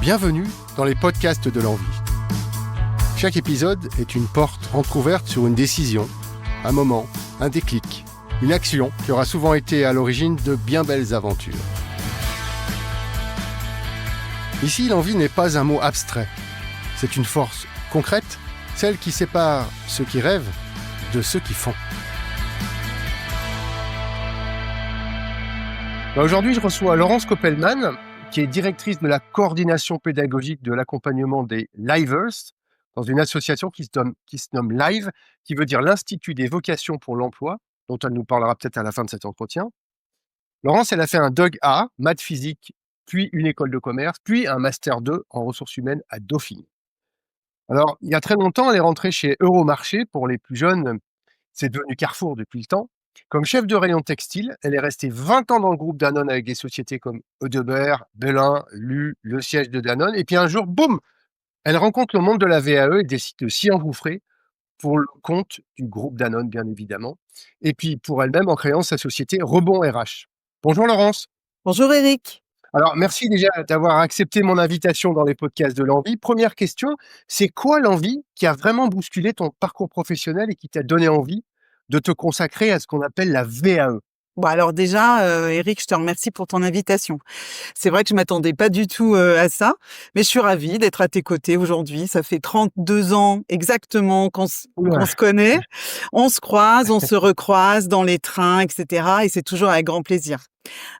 Bienvenue dans les podcasts de l'envie. Chaque épisode est une porte entrouverte sur une décision, un moment, un déclic, une action qui aura souvent été à l'origine de bien belles aventures. Ici, l'envie n'est pas un mot abstrait. C'est une force concrète, celle qui sépare ceux qui rêvent de ceux qui font. Aujourd'hui, je reçois Laurence Koppelman, qui est directrice de la coordination pédagogique de l'accompagnement des Livers, dans une association qui se nomme LIVE, qui veut dire l'Institut des vocations pour l'emploi, dont elle nous parlera peut-être à la fin de cet entretien. Laurence, elle a fait un DUG A, maths physique, puis une école de commerce, puis un Master 2 en ressources humaines à Dauphine. Alors, il y a très longtemps, elle est rentrée chez Euromarché. Pour les plus jeunes, c'est devenu Carrefour depuis le temps. Comme chef de rayon textile, elle est restée 20 ans dans le groupe Danone avec des sociétés comme Eudebert, Belin, Lu, le siège de Danone. Et puis un jour, boum, elle rencontre le monde de la VAE et décide de s'y engouffrer pour le compte du groupe Danone, bien évidemment. Et puis pour elle-même en créant sa société Rebond RH. Bonjour Laurence. Bonjour Eric. Alors merci déjà d'avoir accepté mon invitation dans les podcasts de l'envie. Première question, c'est quoi l'envie qui a vraiment bousculé ton parcours professionnel et qui t'a donné envie de te consacrer à ce qu'on appelle la VAE? Bon alors déjà, Eric, je te remercie pour ton invitation. C'est vrai que je m'attendais pas du tout à ça, mais je suis ravie d'être à tes côtés aujourd'hui. Ça fait 32 ans exactement qu'on se connaît. On se croise, on se recroise dans les trains, etc. Et c'est toujours avec grand plaisir.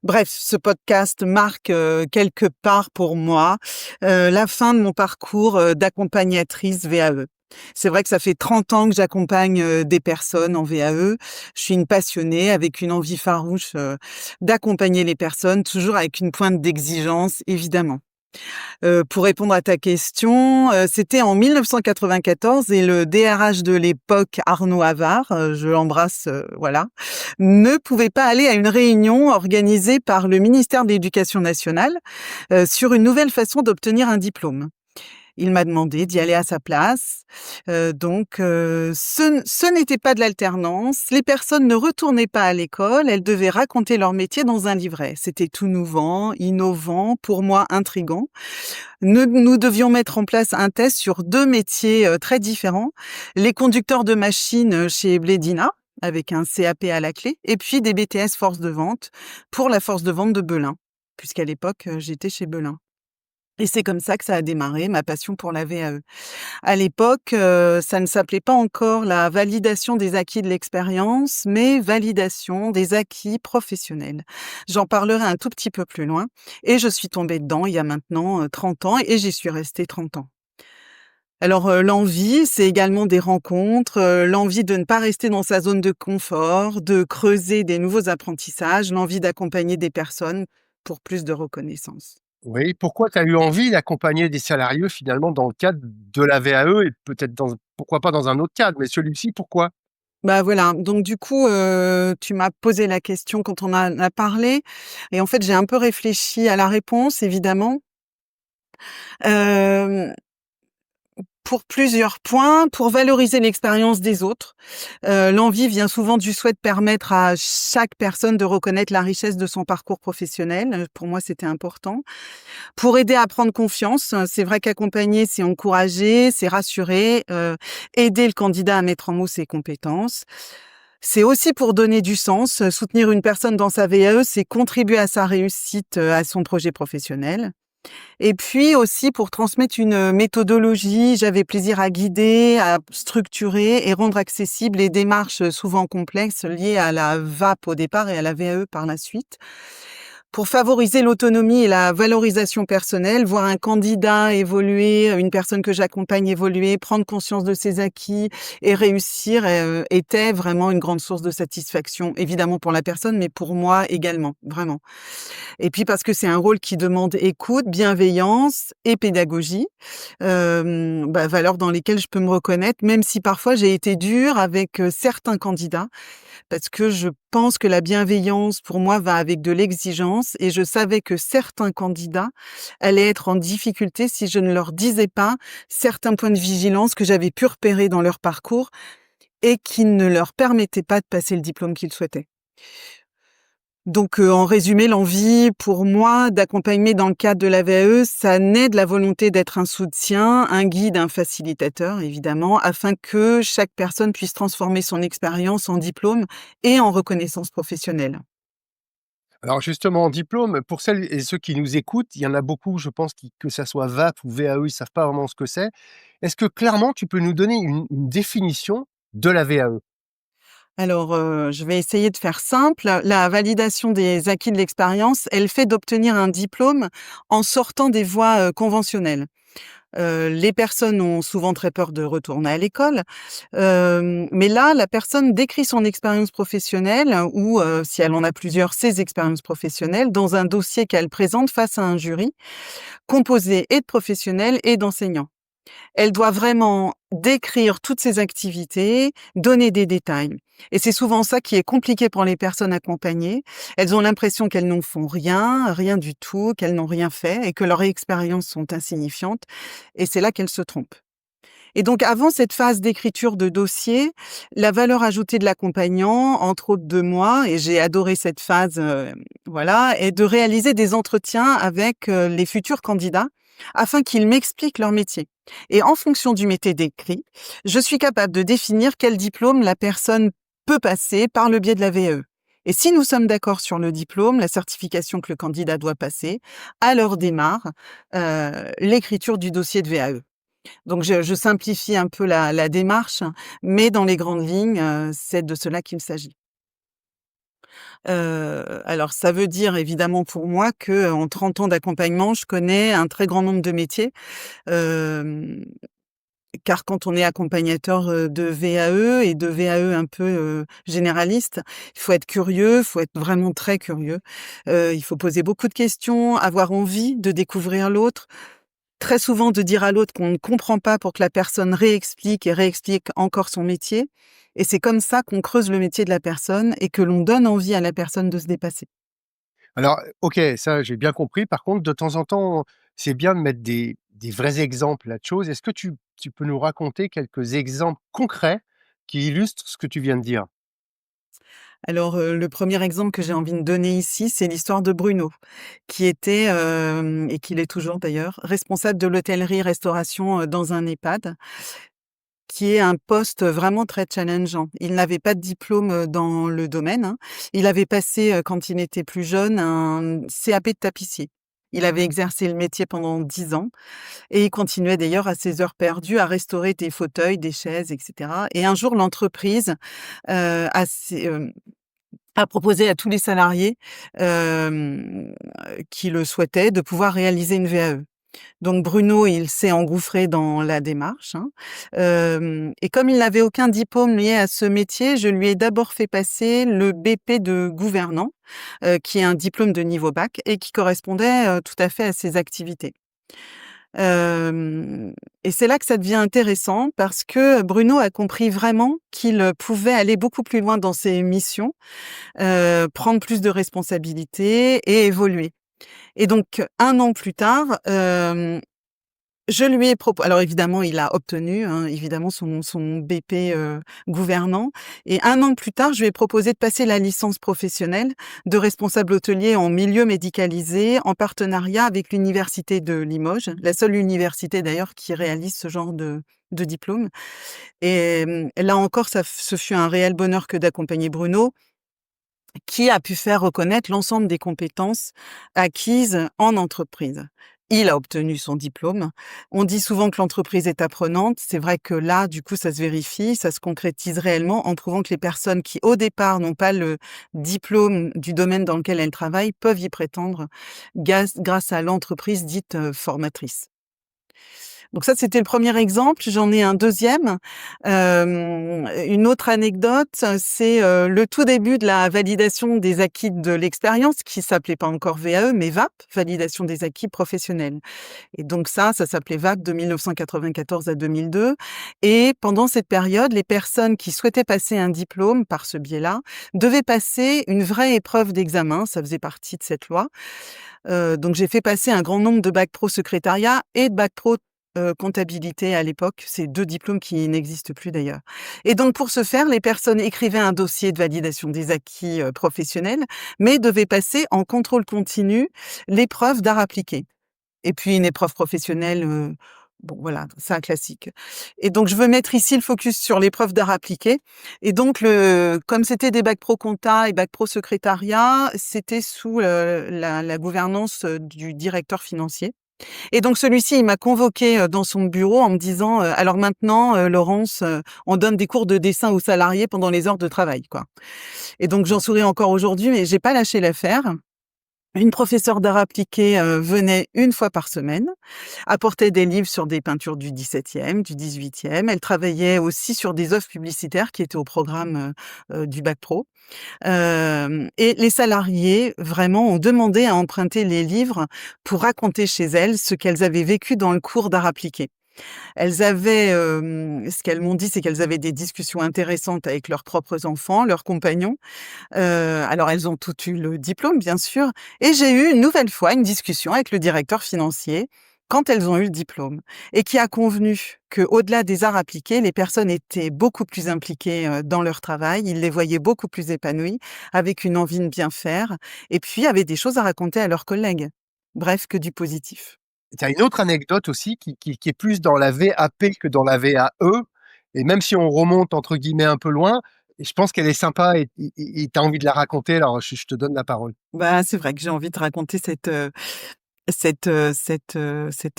Bref, ce podcast marque quelque part pour moi la fin de mon parcours d'accompagnatrice VAE. C'est vrai que ça fait 30 ans que j'accompagne des personnes en VAE. Je suis une passionnée avec une envie farouche d'accompagner les personnes, toujours avec une pointe d'exigence, évidemment. Pour répondre à ta question, c'était en 1994 et le DRH de l'époque, Arnaud Havard, je l'embrasse, voilà, ne pouvait pas aller à une réunion organisée par le ministère de l'Éducation nationale sur une nouvelle façon d'obtenir un diplôme. Il m'a demandé d'y aller à sa place. Ce n'était pas de l'alternance. Les personnes ne retournaient pas à l'école. Elles devaient raconter leur métier dans un livret. C'était tout nouveau, innovant, pour moi intriguant. Nous devions mettre en place un test sur 2 métiers très différents. Les conducteurs de machines chez Blédina, avec un CAP à la clé, et puis des BTS force de vente pour la force de vente de Belin, puisqu'à l'époque, j'étais chez Belin. Et c'est comme ça que ça a démarré, ma passion pour la VAE. À l'époque, ça ne s'appelait pas encore la validation des acquis de l'expérience, mais validation des acquis professionnels. J'en parlerai un tout petit peu plus loin. Et je suis tombée dedans il y a maintenant 30 ans et j'y suis restée 30 ans. Alors, l'envie, c'est également des rencontres, l'envie de ne pas rester dans sa zone de confort, de creuser des nouveaux apprentissages, l'envie d'accompagner des personnes pour plus de reconnaissance. Oui, pourquoi tu as eu envie d'accompagner des salariés finalement dans le cadre de la VAE et peut-être pourquoi pas dans un autre cadre, mais celui-ci, pourquoi? Bah, voilà, donc du coup, tu m'as posé la question quand on en a parlé et en fait, j'ai un peu réfléchi à la réponse évidemment. Hem Pour plusieurs points, pour valoriser l'expérience des autres. L'envie vient souvent du souhait de permettre à chaque personne de reconnaître la richesse de son parcours professionnel. Pour moi, c'était important. Pour aider à prendre confiance, c'est vrai qu'accompagner, c'est encourager, c'est rassurer, aider le candidat à mettre en mots ses compétences. C'est aussi pour donner du sens. Soutenir une personne dans sa VAE, c'est contribuer à sa réussite, à son projet professionnel. Et puis aussi pour transmettre une méthodologie, j'avais plaisir à guider, à structurer et rendre accessibles les démarches souvent complexes liées à la VAP au départ et à la VAE par la suite. Pour favoriser l'autonomie et la valorisation personnelle, voir un candidat évoluer, une personne que j'accompagne évoluer, prendre conscience de ses acquis et réussir était vraiment une grande source de satisfaction, évidemment pour la personne, mais pour moi également, vraiment. Et puis parce que c'est un rôle qui demande écoute, bienveillance et pédagogie, valeurs dans lesquelles je peux me reconnaître, même si parfois j'ai été dure avec certains candidats, parce que je pense que la bienveillance, pour moi, va avec de l'exigence et je savais que certains candidats allaient être en difficulté si je ne leur disais pas certains points de vigilance que j'avais pu repérer dans leur parcours et qui ne leur permettaient pas de passer le diplôme qu'ils souhaitaient. Donc, en résumé, l'envie pour moi d'accompagner dans le cadre de la VAE, ça naît de la volonté d'être un soutien, un guide, un facilitateur évidemment, afin que chaque personne puisse transformer son expérience en diplôme et en reconnaissance professionnelle. Alors justement, en diplôme, pour celles et ceux qui nous écoutent, il y en a beaucoup, je pense, que ça soit VAP ou VAE, ils savent pas vraiment ce que c'est. Est-ce que clairement, tu peux nous donner une définition de la VAE? Alors, je vais essayer de faire simple. La validation des acquis de l'expérience, elle fait d'obtenir un diplôme en sortant des voies, conventionnelles. Les personnes ont souvent très peur de retourner à l'école, mais là, la personne décrit son expérience professionnelle ou, si elle en a plusieurs, ses expériences professionnelles dans un dossier qu'elle présente face à un jury composé et de professionnels et d'enseignants. Elle doit vraiment décrire toutes ses activités, donner des détails. Et c'est souvent ça qui est compliqué pour les personnes accompagnées. Elles ont l'impression qu'elles n'en font rien, rien du tout, qu'elles n'ont rien fait et que leurs expériences sont insignifiantes. Et c'est là qu'elles se trompent. Et donc, avant cette phase d'écriture de dossier, la valeur ajoutée de l'accompagnant, entre autres de moi, et j'ai adoré cette phase, voilà, est de réaliser des entretiens avec les futurs candidats afin qu'ils m'expliquent leur métier. Et en fonction du métier décrit, je suis capable de définir quel diplôme la personne peut passer par le biais de la VAE. Et si nous sommes d'accord sur le diplôme, la certification que le candidat doit passer, alors démarre l'écriture du dossier de VAE. Donc je simplifie un peu la démarche, mais dans les grandes lignes, c'est de cela qu'il s'agit. Alors ça veut dire évidemment pour moi qu'en 30 ans d'accompagnement, je connais un très grand nombre de métiers, hem, car quand on est accompagnateur, de VAE et de VAE un peu, généraliste, il faut être curieux, il faut être vraiment très curieux. Il faut poser beaucoup de questions, avoir envie de découvrir l'autre. Très souvent de dire à l'autre qu'on ne comprend pas pour que la personne réexplique et réexplique encore son métier et c'est comme ça qu'on creuse le métier de la personne et que l'on donne envie à la personne de se dépasser. Alors, OK, ça, j'ai bien compris. Par contre, de temps en temps, c'est bien de mettre des vrais exemples là de choses. Est-ce que tu peux nous raconter quelques exemples concrets qui illustrent ce que tu viens de dire? Alors, le premier exemple que j'ai envie de donner ici, c'est l'histoire de Bruno, qui était, et qui l'est toujours d'ailleurs, responsable de l'hôtellerie-restauration, dans un EHPAD, qui est un poste vraiment très challengeant. Il n'avait pas de diplôme, dans le domaine, hein. Il avait passé, quand il était plus jeune, un CAP de tapissier. Il avait exercé le métier pendant 10 ans et il continuait d'ailleurs à ses heures perdues à restaurer des fauteuils, des chaises et cetera et un jour l'entreprise, a a proposé à tous les salariés, hem, qui le souhaitaient de pouvoir réaliser une VAE. Donc Bruno, il s'est engouffré dans la démarche, hein. Et comme il n'avait aucun diplôme lié à ce métier, je lui ai d'abord fait passer le BP de gouvernant, qui est un diplôme de niveau bac et qui correspondait, tout à fait à ses activités. Hem Et c'est là que ça devient intéressant parce que Bruno a compris vraiment qu'il, pouvait aller beaucoup plus loin dans ses missions, prendre plus de responsabilités et évoluer. Et donc 1 an plus tard, je lui ai propo alors évidemment, il a obtenu, hein, évidemment son BP, gouvernant et 1 an plus tard, je lui ai proposé de passer la licence professionnelle de responsable hôtelier en milieu médicalisé, en partenariat avec l'université de Limoges, la seule université d'ailleurs qui réalise ce genre de diplôme et là encore, ce fut un réel bonheur que d'accompagner Bruno qui a pu faire reconnaître l'ensemble des compétences acquises en entreprise. Il a obtenu son diplôme. On dit souvent que l'entreprise est apprenante. C'est vrai que là, du coup, ça se vérifie, ça se concrétise réellement en prouvant que les personnes qui, au départ, n'ont pas le diplôme du domaine dans lequel elles travaillent peuvent y prétendre grâce à l'entreprise dite formatrice. Donc ça, c'était le premier exemple. J'en ai un deuxième. Une autre anecdote, c'est, le tout début de la validation des acquis de l'expérience qui s'appelait pas encore VAE, mais VAP, validation des acquis professionnels. Et donc ça s'appelait VAP de 1994 à 2002 et pendant cette période, les personnes qui souhaitaient passer un diplôme par ce biais-là, devaient passer une vraie épreuve d'examen, ça faisait partie de cette loi. Donc j'ai fait passer un grand nombre de bac pro secrétariat et de bac pro comptabilité à l'époque. C'est 2 diplômes qui n'existent plus d'ailleurs. Et donc pour ce faire, les personnes écrivaient un dossier de validation des acquis, professionnels, mais devaient passer en contrôle continu l'épreuve d'art appliqué. Et puis une épreuve professionnelle, bon voilà, c'est un classique. Et donc je veux mettre ici le focus sur l'épreuve d'art appliqué. Et donc comme c'était des bacs pro compta et bacs pro secrétariat, c'était sous, la gouvernance, du directeur financier. Et donc celui-ci, il m'a convoquée, dans son bureau en me disant, «Alors maintenant, Laurence, on donne des cours de dessin aux salariés pendant les heures de travail», quoi. Et donc j'en souris encore aujourd'hui, mais j'ai pas lâché l'affaire. Une professeure d'art appliqué, venait une fois par semaine, apportait des livres sur des peintures du XVIIe, du XVIIIe. Elle travaillait aussi sur des œuvres publicitaires qui étaient au programme, du bac pro. Et les salariés, vraiment, ont demandé à emprunter les livres pour raconter chez elles ce qu'elles avaient vécu dans le cours d'art appliqué. Elles avaient, ce qu'elles m'ont dit, c'est qu'elles avaient des discussions intéressantes avec leurs propres enfants, leurs compagnons. Alors elles ont toutes eu le diplôme, bien sûr, et j'ai eu une nouvelle fois une discussion avec le directeur financier quand elles ont eu le diplôme et qui a convenu qu'au-delà des arts appliqués, les personnes étaient beaucoup plus impliquées, dans leur travail. Ils les voyaient beaucoup plus épanouies, avec une envie de bien faire et puis avaient des choses à raconter à leurs collègues. Bref, que du positif. Tu as une autre anecdote aussi qui est plus dans la VAP que dans la VAE. Et même si on remonte entre guillemets un peu loin, je pense qu'elle est sympa et tu as envie de la raconter. Alors, je te donne la parole. Bah, c'est vrai que j'ai envie de raconter cette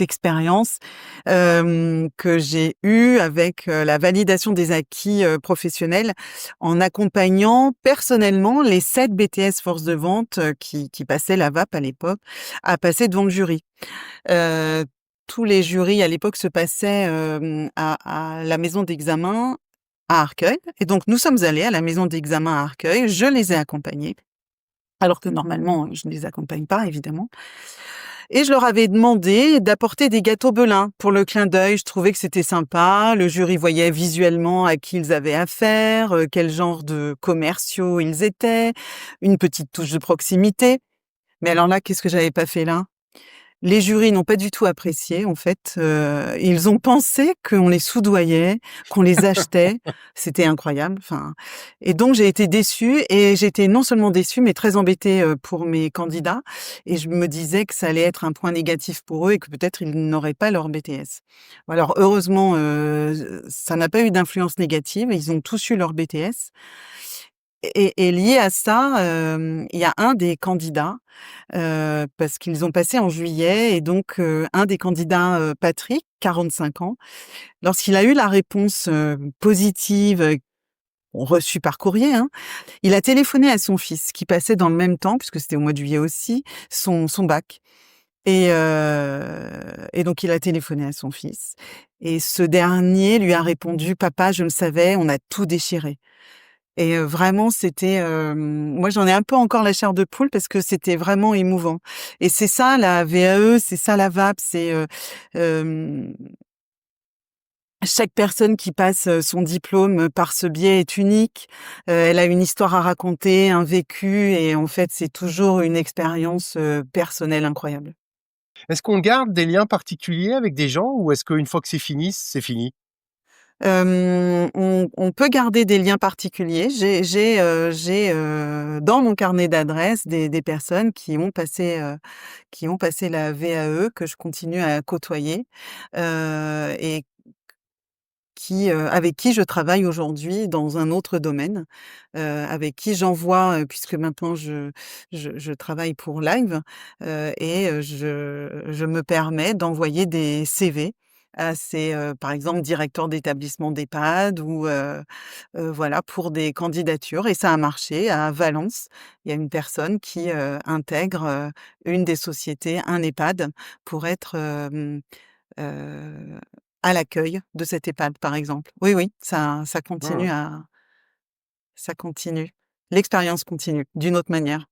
expérience, que j'ai eue avec, la validation des acquis, professionnels en accompagnant personnellement les 7 BTS force de vente, qui passaient la VAP à l'époque, à passer devant le jury. Heu, Tous les jurys à l'époque se passaient, à la maison d'examen à Arcueil et donc nous sommes allés à la maison d'examen à Arcueil. Je les ai accompagnés, alors que normalement, je ne les accompagne pas évidemment. Et je leur avais demandé d'apporter des gâteaux Belin pour le clin d'œil. Je trouvais que c'était sympa. Le jury voyait visuellement à qui ils avaient affaire, quel genre de commerciaux ils étaient, une petite touche de proximité. Mais alors là, qu'est-ce que j'avais pas fait là? Les jurys n'ont pas du tout apprécié en fait, ils ont pensé qu'on les soudoyait, qu'on les achetait. C'était incroyable, enfin et donc j'ai été déçue et j'étais non seulement déçue, mais très embêtée, pour mes candidats et je me disais que ça allait être un point négatif pour eux et que peut-être ils n'auraient pas leur BTS. Alors heureusement, ça n'a pas eu d'influence négative, ils ont tous eu leur BTS et lié à ça, il y a un des candidats, parce qu'ils ont passé en juillet et donc un des candidats, Patrick, 45 ans, lorsqu'il a eu la réponse, positive, reçue par courrier, hein, il a téléphoné à son fils qui passait dans le même temps, puisque c'était au mois de juillet aussi, son bac et donc il a téléphoné à son fils et ce dernier lui a répondu: «Papa, je le savais, on a tout déchiré». Et vraiment c'était, moi j'en ai un peu encore la chair de poule parce que c'était vraiment émouvant et c'est ça la VAE, c'est ça la VAP, c'est, hem, chaque personne qui passe, son diplôme, par ce biais est unique. Elle a une histoire à raconter, un vécu et en fait, c'est toujours une expérience, personnelle incroyable. Est-ce qu'on garde des liens particuliers avec des gens ou est-ce qu'une fois que c'est fini, c'est fini? On peut garder des liens particuliers. J'ai dans mon carnet d'adresses des personnes qui ont passé la VAE que je continue à côtoyer, et avec qui je travaille aujourd'hui dans un autre domaine, avec qui j'envoie, puisque maintenant je travaille pour Live, et je me permets d'envoyer des CV à ces, par exemple, directeurs d'établissements d'EHPAD ou voilà, pour des candidatures et ça a marché. À Valence, il y a une personne qui, intègre, une des sociétés, un EHPAD pour être, Heu, à l'accueil de cet EHPAD, par exemple. Oui, oui, ça Mmh. continue à ça continue. L'expérience continue, d'une autre manière.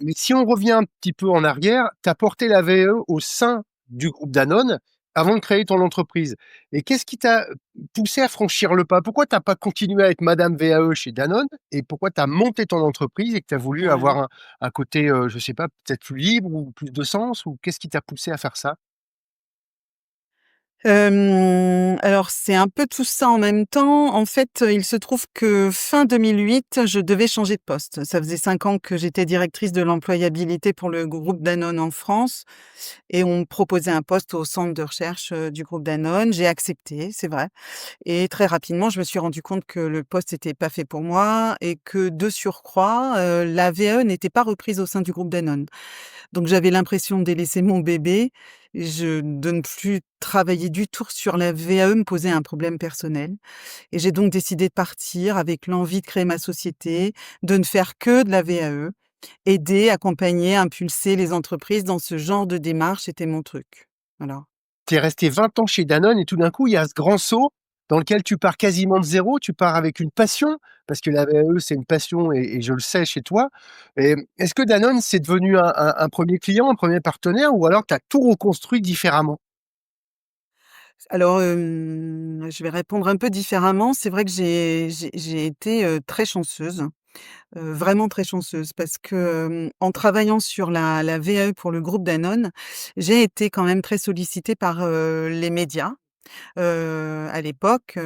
Mais si on revient un petit peu en arrière, tu as porté la VAE au sein du groupe Danone avant de créer ton entreprise. Et qu'est-ce qui t'a poussé à franchir le pas? Pourquoi tu as pas continué à être madame VAE chez Danone et pourquoi tu as monté ton entreprise et que tu as voulu avoir Ouais. un côté, je sais pas, peut-être plus libre ou plus de sens ou qu'est-ce qui t'a poussé à faire ça? Alors c'est un peu tout ça en même temps. En fait, il se trouve que fin 2008, je devais changer de poste. Ça faisait 5 ans que j'étais directrice de l'employabilité pour le groupe Danone en France et on me proposait un poste au centre de recherche, du groupe Danone. J'ai accepté, c'est vrai et très rapidement, je me suis rendu compte que le poste n'était pas fait pour moi et que de surcroît, la VAE n'était pas reprise au sein du groupe Danone. Donc j'avais l'impression de délaisser mon bébé, de ne plus travailler du tout sur la VAE me posait un problème personnel et j'ai donc décidé de partir avec l'envie de créer ma société, de ne faire que de la VAE. Aider, accompagner, impulser les entreprises dans ce genre de démarche, c'était mon truc. Voilà. Tu es resté 20 ans chez Danone et tout d'un coup, il y a ce grand saut dans lequel tu pars quasiment de zéro, tu pars avec une passion, parce que la VAE, c'est une passion et je le sais chez toi. Et est-ce que Danone, c'est devenu un premier client, un premier partenaire, ou alors tu as tout reconstruit différemment? Alors, je vais répondre un peu différemment. C'est vrai que j'ai été, très chanceuse, vraiment très chanceuse parce que, en travaillant sur la VAE pour le groupe Danone, j'ai été quand même très sollicitée par, les médias. À l'époque,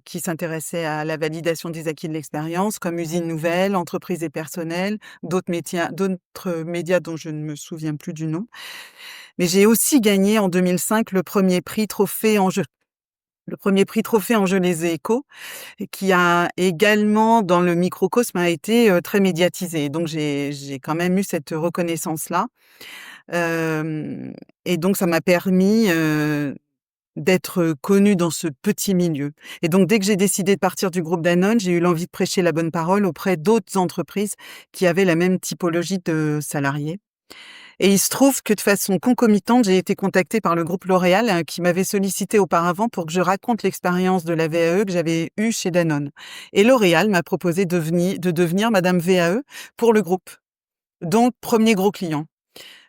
qui s'intéressaient à la validation des acquis de l'expérience, comme Usine Nouvelle, Entreprises et Personnel, d'autres médias dont je ne me souviens plus du nom. Mais j'ai aussi gagné en 2005 le premier prix trophée Enjeux Les Échos, et qui a également, dans le microcosme, a été, très médiatisé. Donc j'ai quand même eu cette reconnaissance-là. Hem et donc ça m'a permis, d'être connue dans ce petit milieu et donc dès que j'ai décidé de partir du groupe Danone, j'ai eu l'envie de prêcher la bonne parole auprès d'autres entreprises qui avaient la même typologie de salariés et il se trouve que de façon concomitante, j'ai été contactée par le groupe L'Oréal, qui m'avait sollicité auparavant pour que je raconte l'expérience de la VAE que j'avais eue chez Danone et L'Oréal m'a proposé de devenir madame VAE pour le groupe. Donc premier gros client.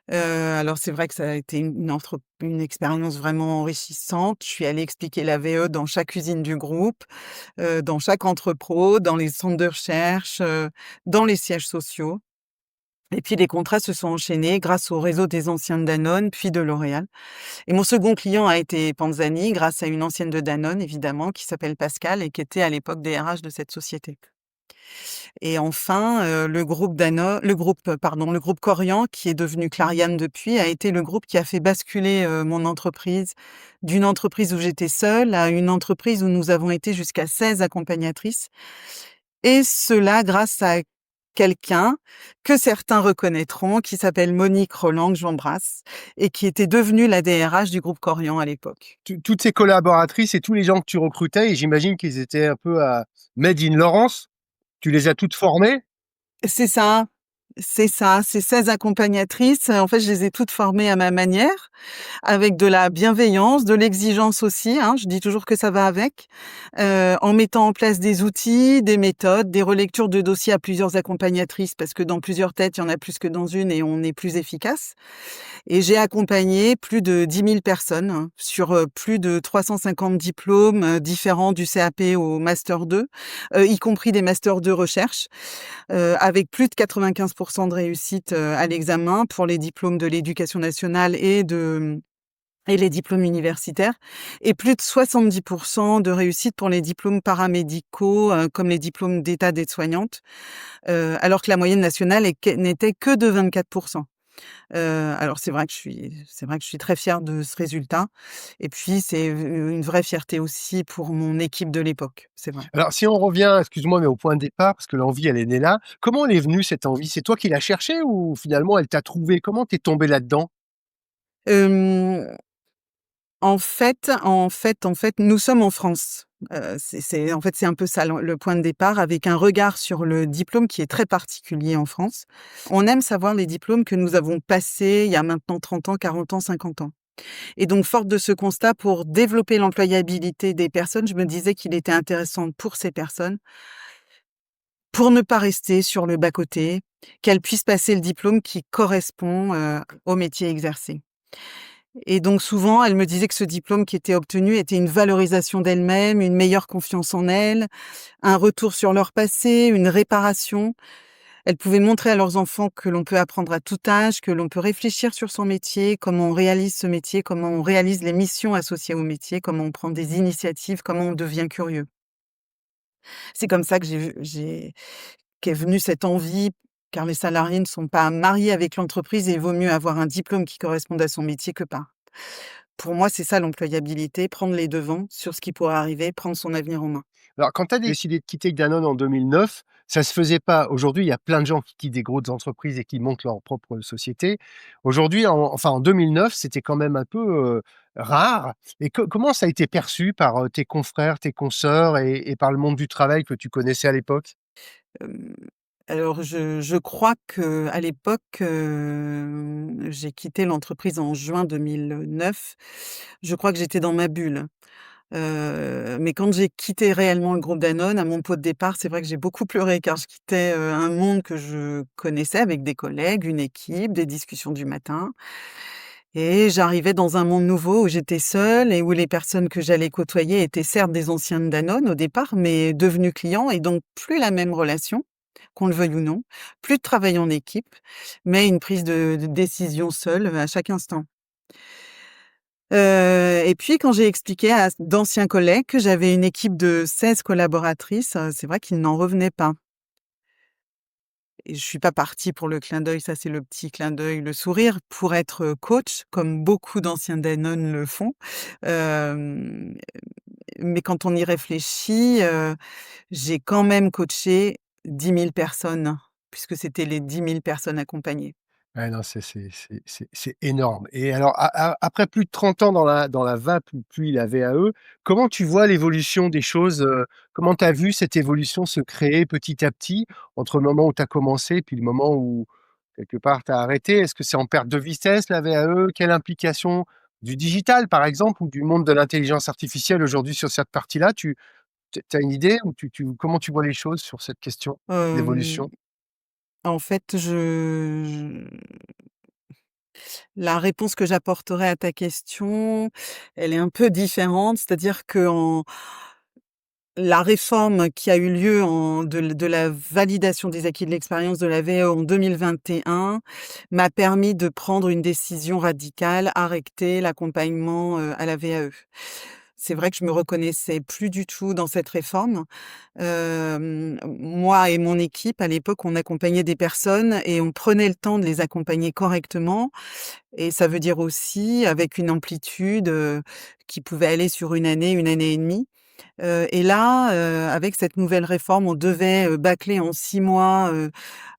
Alors c'est vrai que ça a été une expérience vraiment enrichissante. Je suis allée expliquer la VE dans chaque usine du groupe, dans chaque entrepôt, dans les centres de recherche, dans les sièges sociaux et puis les contrats se sont enchaînés grâce au réseau des anciens de Danone, puis de L'Oréal et mon second client a été Panzani grâce à une ancienne de Danone évidemment qui s'appelle Pascal et qui était à l'époque DRH de cette société. Et enfin, le groupe Corian, qui est devenu Clariane depuis, a été le groupe qui a fait basculer, mon entreprise d'une entreprise où j'étais seule à une entreprise où nous avons été jusqu'à 16 accompagnatrices et cela grâce à quelqu'un que certains reconnaîtront, qui s'appelle Monique Roland, que j'embrasse et qui était devenue la DRH du groupe Corian à l'époque. Toutes ces collaboratrices et tous les gens que tu recrutais, et j'imagine qu'ils étaient un peu à Made in Laurence, tu les as toutes formées? C'est ça, c'est ça, ces 16 accompagnatrices, en fait, je les ai toutes formées à ma manière. Avec de la bienveillance, de l'exigence aussi, hein, je dis toujours que ça va avec, en mettant en place des outils, des méthodes, des relectures de dossiers à plusieurs accompagnatrices parce que dans plusieurs têtes, il y en a plus que dans une et on est plus efficace et j'ai accompagné plus de 10 000 personnes hein, sur, plus de 350 diplômes, différents du CAP au master 2, y compris des masters de recherche, avec plus de 95 de réussite, à l'examen pour les diplômes de l'éducation nationale et les diplômes universitaires et plus de 70 de réussite pour les diplômes paramédicaux, comme les diplômes d'état d'aide-soignante, alors que la moyenne nationale n'était que de 24. Alors c'est vrai que je suis très fière de ce résultat et puis c'est, une vraie fierté aussi pour mon équipe de l'époque, c'est vrai. Alors, si on revient, excuse-moi, mais au point de départ, parce que l'envie, elle est née là. Comment elle est venue cette envie? C'est toi qui l'as cherchée ou finalement elle t'a trouvé? Comment t'es tombé là-dedans? Hem en fait, nous sommes en France. C'est un peu ça le point de départ avec un regard sur le diplôme qui est très particulier en France. On aime savoir les diplômes que nous avons passés il y a maintenant 30 ans, 40 ans, 50 ans. Et donc forte de ce constat, pour développer l'employabilité des personnes, je me disais qu'il était intéressant pour ces personnes, pour ne pas rester sur le bas-côté, qu'elles puissent passer le diplôme qui correspond, au métier exercé. Et donc souvent, elle me disait que ce diplôme qui était obtenu était une valorisation d'elle-même, une meilleure confiance en elle, un retour sur leur passé, une réparation. Elles pouvaient montrer à leurs enfants que l'on peut apprendre à tout âge, que l'on peut réfléchir sur son métier, comment on réalise ce métier, comment on réalise les missions associées au métier, comment on prend des initiatives, comment on devient curieux. C'est comme ça que qu'est venue cette envie, car les salariés ne sont pas mariés avec l'entreprise et il vaut mieux avoir un diplôme qui corresponde à son métier que pas. Pour moi, c'est ça l'employabilité, prendre les devants sur ce qui pourrait arriver, prendre son avenir en main. Alors, quand tu as décidé de quitter Danone en 2009, ça se faisait pas. Aujourd'hui, il y a plein de gens qui quittent des grosses entreprises et qui montent leur propre société. Aujourd'hui, en 2009, c'était quand même un peu rare. Et comment ça a été perçu par tes confrères, tes consoeurs et par le monde du travail que tu connaissais à l'époque? Hem, alors je crois qu'à l'époque, j'ai quitté l'entreprise en juin 2009. Je crois que j'étais dans ma bulle. Mais quand j'ai quitté réellement le groupe Danone, à mon pot de départ, c'est vrai que j'ai beaucoup pleuré car je quittais, un monde que je connaissais avec des collègues, une équipe, des discussions du matin et j'arrivais dans un monde nouveau où j'étais seule et où les personnes que j'allais côtoyer étaient certes des anciens de Danone au départ, mais devenus clients et donc plus la même relation, qu'on le veuille ou non, plus de travail en équipe, mais une prise de décision seule, à chaque instant. Et puis quand j'ai expliqué à d'anciens collègues que j'avais une équipe de 16 collaboratrices, c'est vrai qu'ils n'en revenaient pas et je suis pas partie pour le clin d'œil, ça c'est le petit clin d'œil, le sourire, pour être, coach comme beaucoup d'anciens Danone le font. Hem, mais quand on y réfléchit, j'ai quand même coaché 10 000 personnes, puisque c'était les 10 000 personnes accompagnées. Ouais, non, c'est énorme. Et alors, après plus de 30 ans dans la VAP, puis la VAE, comment tu vois l'évolution des choses? Comment tu as vu cette évolution se créer petit à petit entre le moment où tu as commencé, puis le moment où, quelque part, tu as arrêté? Est-ce que c'est en perte de vitesse, la VAE? Quelle implication du digital, par exemple, ou du monde de l'intelligence artificielle aujourd'hui sur cette partie-là? Tu as une idée ou comment tu vois les choses sur cette question Hem, d'évolution? en fait, la réponse que j'apporterai à ta question, elle est un peu différente. C'est-à-dire qu'en la réforme qui a eu lieu de la validation des acquis de l'expérience de la VAE en 2021 m'a permis de prendre une décision radicale, arrêter l'accompagnement, à la VAE. C'est vrai que je me reconnaissais plus du tout dans cette réforme. Moi et mon équipe, à l'époque, on accompagnait des personnes et on prenait le temps de les accompagner correctement et ça veut dire aussi avec une amplitude, qui pouvait aller sur une année et demie. Et là, avec cette nouvelle réforme, on devait, bâcler en 6 mois,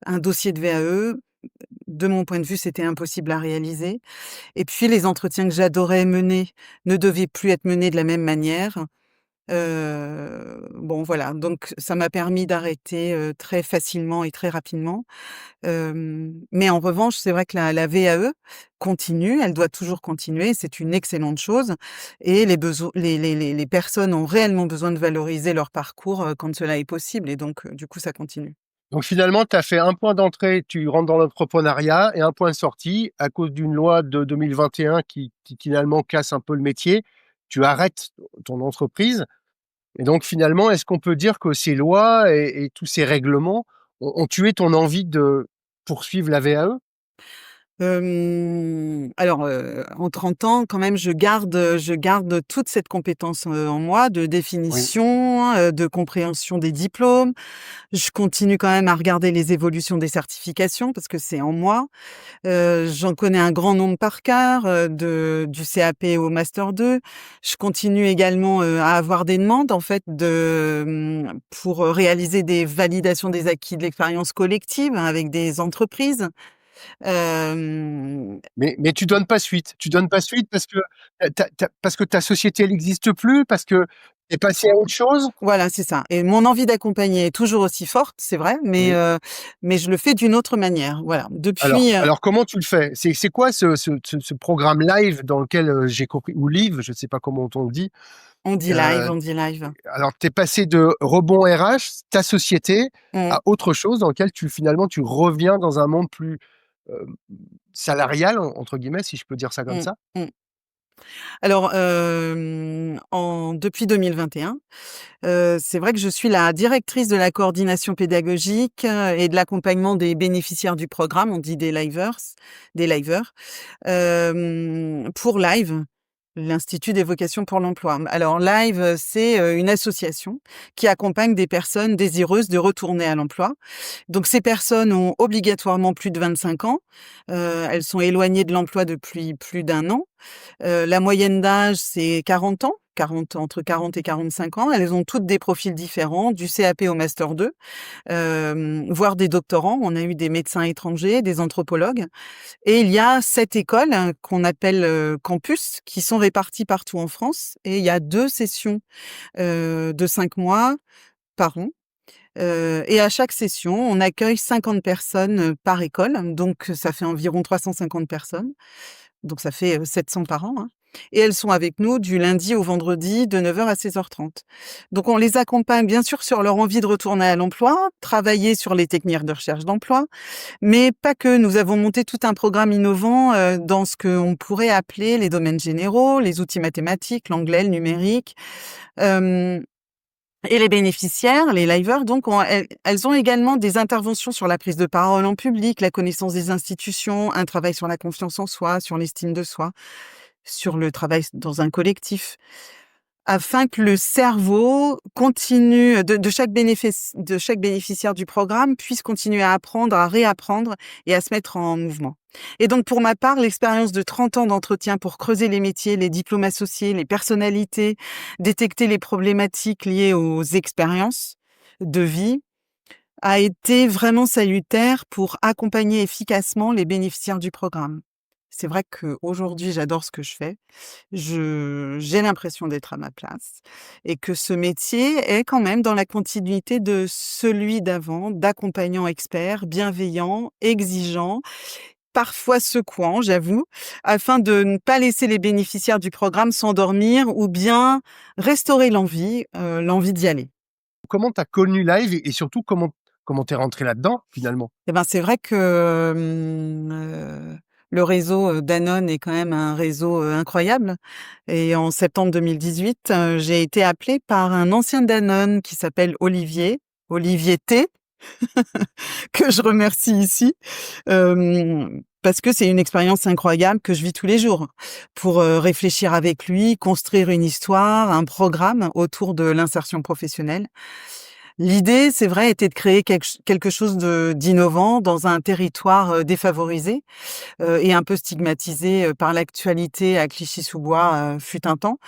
un dossier de VAE. De mon point de vue, c'était impossible à réaliser et puis les entretiens que j'adorais mener ne devaient plus être menés de la même manière. Bon voilà, donc ça m'a permis d'arrêter, très facilement et très rapidement. Mais en revanche, c'est vrai que la VAE continue, elle doit toujours continuer, c'est une excellente chose et les personnes ont réellement besoin de valoriser leur parcours, quand cela est possible et donc du coup, ça continue. Donc finalement, tu as fait un point d'entrée, tu rentres dans l'entrepreneuriat et un point de sortie à cause d'une loi de 2021 qui finalement casse un peu le métier. Tu arrêtes ton entreprise et donc finalement, est-ce qu'on peut dire que ces lois et tous ces règlements ont tué ton envie de poursuivre la VAE? Alors, en 30 ans, quand même, je garde toute cette compétence, en moi de Oui. définition, de compréhension des diplômes. Je continue quand même à regarder les évolutions des certifications parce que c'est en moi. J'en connais un grand nombre par cœur, du CAP au master 2. Je continue également, à avoir des demandes en fait pour, réaliser des validations des acquis de l'expérience collective hein, avec des entreprises. Hem, Mais tu donnes pas suite. Tu donnes pas suite parce que parce que ta société, elle n'existe plus, parce que tu es passé à autre chose? voilà, c'est ça et mon envie d'accompagner est toujours aussi forte, c'est vrai, Oui. mais je le fais d'une autre manière. Voilà, Alors depuis, alors comment tu le fais? C'est quoi ce programme live dans lequel, j'ai compris, ou live, je ne sais pas comment on le dit. on dit live, Heu, on dit live. alors tu es passé de rebond RH, ta société, Mmh, à autre chose dans lequel finalement tu reviens dans un monde plus, hem, «salarial» entre guillemets, si je peux dire ça comme mmh, ça? mmh. Alors, depuis 2021, c'est vrai que je suis la directrice de la coordination pédagogique, et de l'accompagnement des bénéficiaires du programme, on dit des liveurs, pour Live, l'Institut des vocations pour l'emploi. Alors Live, c'est, une association qui accompagne des personnes désireuses de retourner à l'emploi. Donc ces personnes ont obligatoirement plus de 25 ans, elles sont éloignées de l'emploi depuis plus d'1 an. La moyenne d'âge, c'est 40 ans, entre 40 et 45 ans. Elles ont toutes des profils différents, du CAP au master 2, voire des doctorants. On a eu des médecins étrangers, des anthropologues et il y a 7 écoles qu'on appelle, campus, qui sont réparties partout en France et il y a 2 sessions, de 5 mois par an, et à chaque session, on accueille 50 personnes, par école, donc ça fait environ 350 personnes. Donc ça fait, 700 par an, hein, et elles sont avec nous du lundi au vendredi de 9 heures à 16h30. Donc on les accompagne bien sûr sur leur envie de retourner à l'emploi, travailler sur les techniques de recherche d'emploi, mais pas que. Nous avons monté tout un programme innovant, dans ce qu'on pourrait appeler les domaines généraux, les outils mathématiques, l'anglais, le numérique, hem et les bénéficiaires, les liveurs, donc, elles ont également des interventions sur la prise de parole en public, la connaissance des institutions, un travail sur la confiance en soi, sur l'estime de soi, sur le travail dans un collectif, afin que le cerveau continue de chaque bénéficiaire du programme puisse continuer à apprendre, à réapprendre et à se mettre en mouvement. Et donc pour ma part, l'expérience de 30 ans d'entretien pour creuser les métiers, les diplômes associés, les personnalités, détecter les problématiques liées aux expériences de vie, a été vraiment salutaire pour accompagner efficacement les bénéficiaires du programme. C'est vrai qu'aujourd'hui, j'adore ce que je fais. J'ai l'impression d'être à ma place et que ce métier est quand même dans la continuité de celui d'avant, d'accompagnant expert, bienveillant, exigeant, parfois secouant, j'avoue, afin de ne pas laisser les bénéficiaires du programme s'endormir ou bien restaurer l'envie d'y aller. Comment tu as connu Live et surtout comment tu es rentrée là-dedans finalement? Eh ben, c'est vrai que, le réseau, Danone est quand même un réseau, incroyable et en septembre 2018, j'ai été appelée par un ancien Danone qui s'appelle Olivier T, que je remercie ici, parce que c'est une expérience incroyable que je vis tous les jours. Pour, réfléchir avec lui, construire une histoire, un programme autour de l'insertion professionnelle. L'idée, c'est vrai, était de créer quelque chose d'innovant dans un territoire, défavorisé, et un peu stigmatisé, par l'actualité à Clichy-sous-Bois, fut un temps.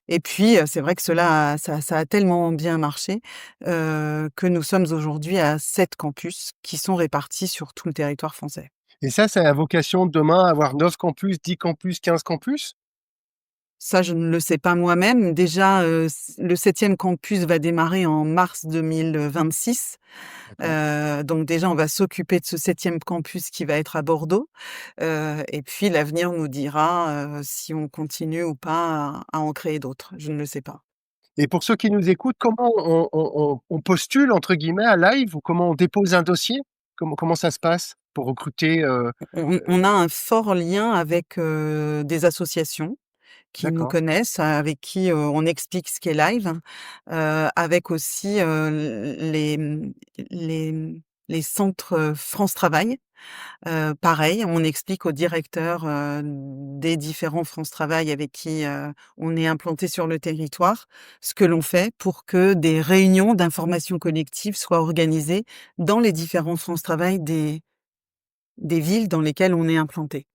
Et puis, c'est vrai que ça a tellement bien marché, que nous sommes aujourd'hui à 7 campus qui sont répartis sur tout le territoire français. Et ça a vocation demain à avoir 9 campus, 10 campus, 15 campus? Ça, je ne le sais pas moi-même. Déjà, le 7e campus va démarrer en mars 2026. D'accord. Donc déjà, on va s'occuper de ce 7e campus qui va être à Bordeaux. Et puis l'avenir nous dira, si on continue ou pas à en créer d'autres. Je ne le sais pas. Et pour ceux qui nous écoutent, comment on «postule» entre guillemets à Live ou comment on dépose un dossier? Comment ça se passe pour recruter, On a un fort lien avec, des associations qui nous d'accord. connaissent, avec qui, on explique ce qu'est Live, avec aussi, les centres, France Travail. Pareil, on explique aux directeurs, des différents France Travail avec qui, on est implanté sur le territoire, ce que l'on fait pour que des réunions d'information collective soient organisées dans les différents France Travail des villes dans lesquelles on est implanté.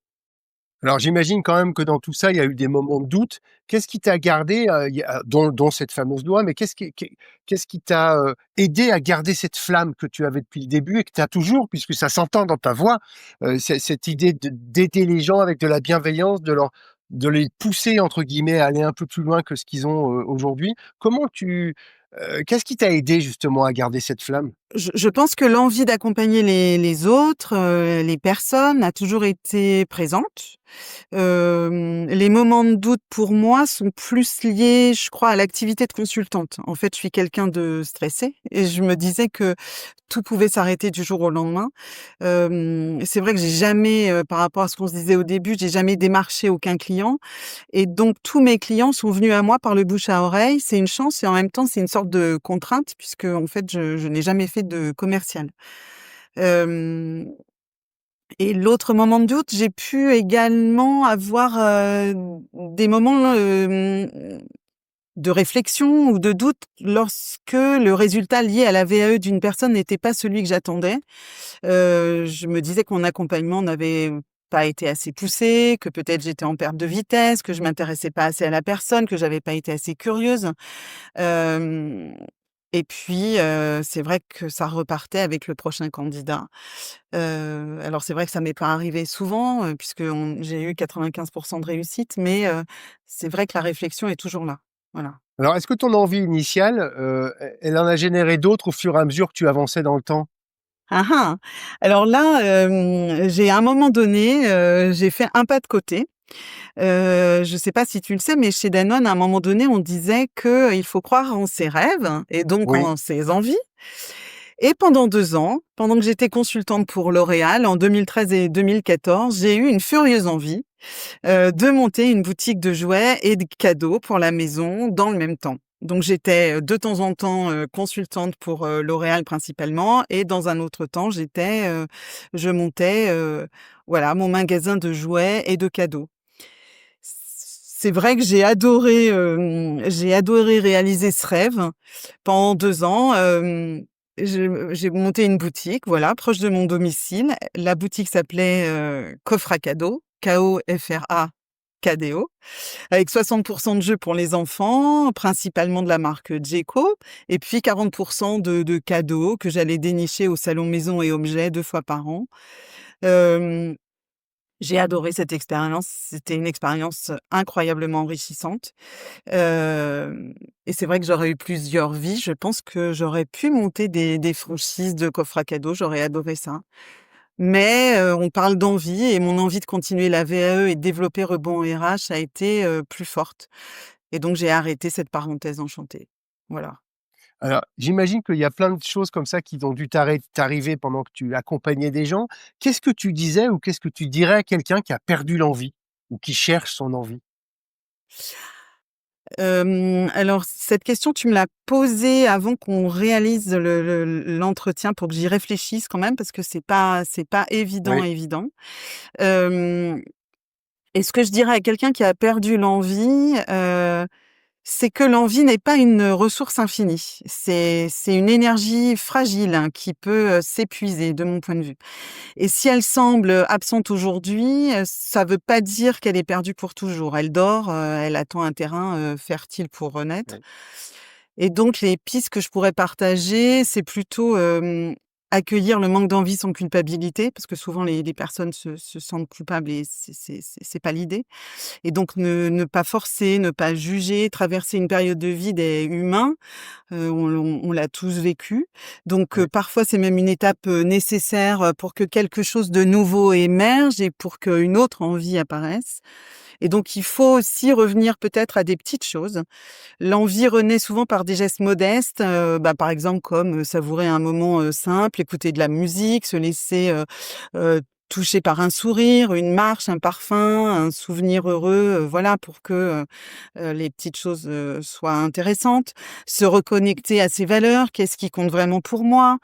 Alors j'imagine quand même que dans tout ça, il y a eu des moments de doute. Qu'est-ce qui t'a gardé, il y a dont cette fameuse loi, mais qu'est-ce qui t'a, aidé à garder cette flamme que tu avais depuis le début et que tu as toujours, puisque ça s'entend dans ta voix, cette idée d'aider les gens avec de la bienveillance, de les «pousser» entre guillemets à aller un peu plus loin que ce qu'ils ont, aujourd'hui. Qu'est-ce qui t'a aidé justement à garder cette flamme? Je pense que l'envie d'accompagner les autres, les personnes a toujours été présente. Les moments de doute pour moi sont plus liés, je crois, à l'activité de consultante. En fait, je suis quelqu'un de stressé et je me disais que tout pouvait s'arrêter du jour au lendemain. C'est vrai que j'ai jamais, par rapport à ce qu'on se disait au début, j'ai jamais démarché aucun client et donc tous mes clients sont venus à moi par le bouche à oreille. C'est une chance et en même temps, c'est une sorte de contrainte puisque en fait, je n'ai jamais fait de commercial. Hem Et l'autre moment de doute, j'ai pu également avoir, des moments, de réflexion ou de doute lorsque le résultat lié à la VAE d'une personne n'était pas celui que j'attendais. Je me disais que mon accompagnement n'avait pas été assez poussé, que peut-être j'étais en perte de vitesse, que je m'intéressais pas assez à la personne, que j'avais pas été assez curieuse. Hem Et puis, c'est vrai que ça repartait avec le prochain candidat. Alors c'est vrai que ça m'est pas arrivé souvent, puisque j'ai eu 95 de réussite, mais c'est vrai que la réflexion est toujours là. Voilà. Alors, est-ce que ton envie initiale, elle en a généré d'autres au fur et à mesure que tu avançais dans le temps? Ah ah! Alors là, j'ai à un moment donné, j'ai fait un pas de côté. Je sais pas si tu le sais, mais chez Danone, à un moment donné, on disait que il faut croire en ses rêves et donc Oui, en ses envies. Et pendant 2 ans, pendant que j'étais consultante pour L'Oréal en 2013 et 2014, j'ai eu une furieuse envie, de monter une boutique de jouets et de cadeaux pour la maison dans le même temps. Donc j'étais, de temps en temps, consultante pour, L'Oréal principalement et dans un autre temps, je montais, voilà, mon magasin de jouets et de cadeaux. C'est vrai que j'ai adoré réaliser ce rêve. Pendant 2 ans, j'ai monté une boutique, voilà, proche de mon domicile. La boutique s'appelait, Coffre à cadeaux, Kofrakado, avec 60 de jeux pour les enfants, principalement de la marque Djeco et puis 40 de cadeaux que j'allais dénicher au salon maison et objets 2 fois par an. Hem J'ai adoré cette expérience. C'était une expérience incroyablement enrichissante. Hem Et c'est vrai que j'aurais eu plusieurs vies. Je pense que j'aurais pu monter des franchises de coffres à cadeaux. J'aurais adoré ça. Mais on parle d'envie et mon envie de continuer la VAE et de développer Rebond RH a été, plus forte et donc j'ai arrêté cette parenthèse enchantée. Voilà. alors j'imagine qu'il y a plein de choses comme ça qui ont dû t'arriver pendant que tu accompagnais des gens. Qu'est-ce que tu disais ou qu'est-ce que tu dirais à quelqu'un qui a perdu l'envie ou qui cherche son envie? Alors cette question, tu me l'as posée avant qu'on réalise l'entretien pour que j'y réfléchisse quand même parce que c'est pas évident, Oui, évident. Hem Et ce que je dirais à quelqu'un qui a perdu l'envie, c'est que l'envie n'est pas une ressource infinie. C'est une énergie fragile, hein, qui peut, s'épuiser de mon point de vue. Et si elle semble absente aujourd'hui, ça veut pas dire qu'elle est perdue pour toujours. Elle dort, elle attend un terrain, fertile pour renaître. oui, Et donc les pistes que je pourrais partager, c'est plutôt, accueillir le manque d'envie sans culpabilité, parce que souvent les personnes se sentent coupables et c'est pas l'idée. Et donc ne pas forcer, ne pas juger, traverser une période de vide est humain, on l'a tous vécu. Donc oui. parfois c'est même une étape, nécessaire, pour que quelque chose de nouveau émerge et pour qu'une autre envie apparaisse. Et donc il faut aussi revenir peut-être à des petites choses. L'envie renaît souvent par des gestes modestes, par exemple comme, savourer un moment, simple, écouter de la musique, se laisser, heu, toucher par un sourire, une marche, un parfum, un souvenir heureux, voilà pour que, les petites choses, soient intéressantes. Se reconnecter à ses valeurs, qu'est-ce qui compte vraiment pour moi?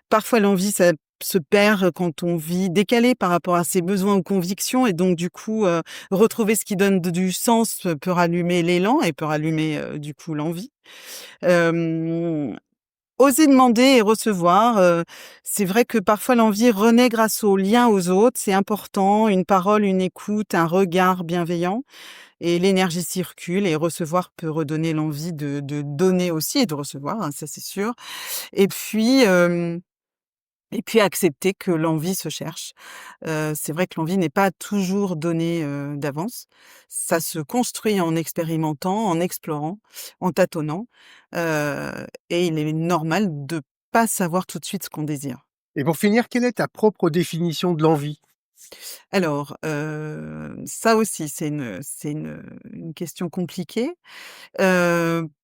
Parfois l'envie, ça se perd quand on vit décalé par rapport à ses besoins ou convictions et donc du coup, retrouver ce qui donne du sens, peut rallumer l'élan et peut rallumer, du coup l'envie. Hem, Oser demander et recevoir, c'est vrai que parfois l'envie renaît grâce au lien aux autres, c'est important, une parole, une écoute, un regard bienveillant et l'énergie circule et recevoir peut redonner l'envie de donner aussi et de recevoir, hein, ça c'est sûr. Et puis, accepter que l'envie se cherche. C'est vrai que l'envie n'est pas toujours donnée, d'avance. Ça se construit en expérimentant, en explorant, en tâtonnant, et il est normal de pas savoir tout de suite ce qu'on désire. Et pour finir, quelle est ta propre définition de l'envie? Alors, ça aussi, c'est une question compliquée.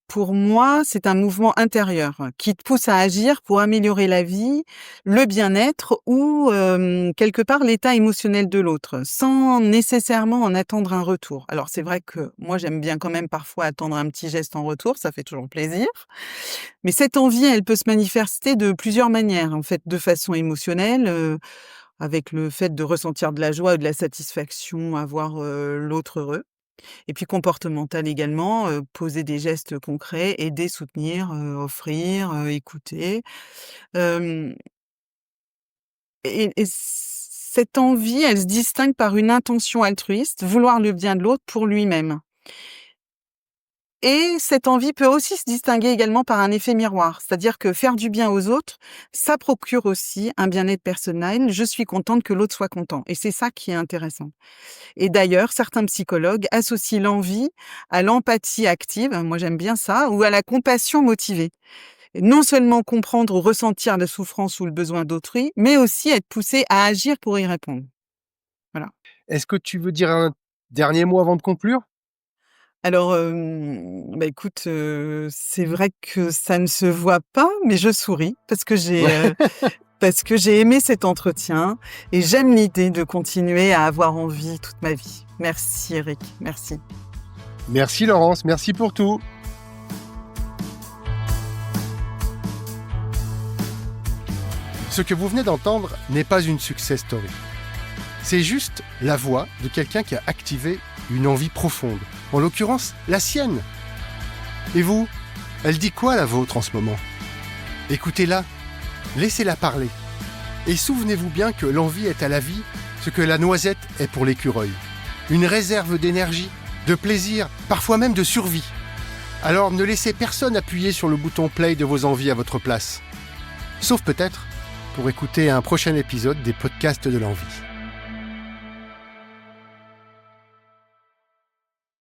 Pour moi, c'est un mouvement intérieur qui te pousse à agir pour améliorer la vie, le bien-être ou, quelque part l'état émotionnel de l'autre, sans nécessairement en attendre un retour. Alors c'est vrai que moi, j'aime bien quand même parfois attendre un petit geste en retour, ça fait toujours plaisir. Mais cette envie, elle peut se manifester de plusieurs manières, en fait, de façon émotionnelle, avec le fait de ressentir de la joie ou de la satisfaction à voir, l'autre heureux. Et puis comportemental également, poser des gestes concrets, aider, soutenir, offrir, écouter. Hem et cette envie, elle se distingue par une intention altruiste, vouloir le bien de l'autre pour lui-même. Et cette envie peut aussi se distinguer également par un effet miroir. C'est-à-dire que faire du bien aux autres, ça procure aussi un bien-être personnel. Je suis contente que l'autre soit content et c'est ça qui est intéressant. Et d'ailleurs, certains psychologues associent l'envie à l'empathie active, moi j'aime bien ça, ou à la compassion motivée. Et non seulement comprendre ou ressentir la souffrance ou le besoin d'autrui, mais aussi être poussé à agir pour y répondre. Voilà. Est-ce que tu veux dire un dernier mot avant de conclure? Alors, bah, écoute, c'est vrai que ça ne se voit pas, mais je souris parce que j'ai aimé cet entretien et j'aime l'idée de continuer à avoir envie toute ma vie. Merci Eric, merci. Merci Laurence, merci pour tout. Ce que vous venez d'entendre n'est pas une success story. C'est juste la voix de quelqu'un qui a activé une envie profonde, en l'occurrence la sienne. Et vous, elle dit quoi la vôtre en ce moment? Écoutez-la, laissez-la parler. Et souvenez-vous bien que l'envie est à la vie ce que la noisette est pour l'écureuil. Une réserve d'énergie, de plaisir, parfois même de survie. Alors ne laissez personne appuyer sur le bouton play de vos envies à votre place. Sauf peut-être pour écouter un prochain épisode des podcasts de l'envie.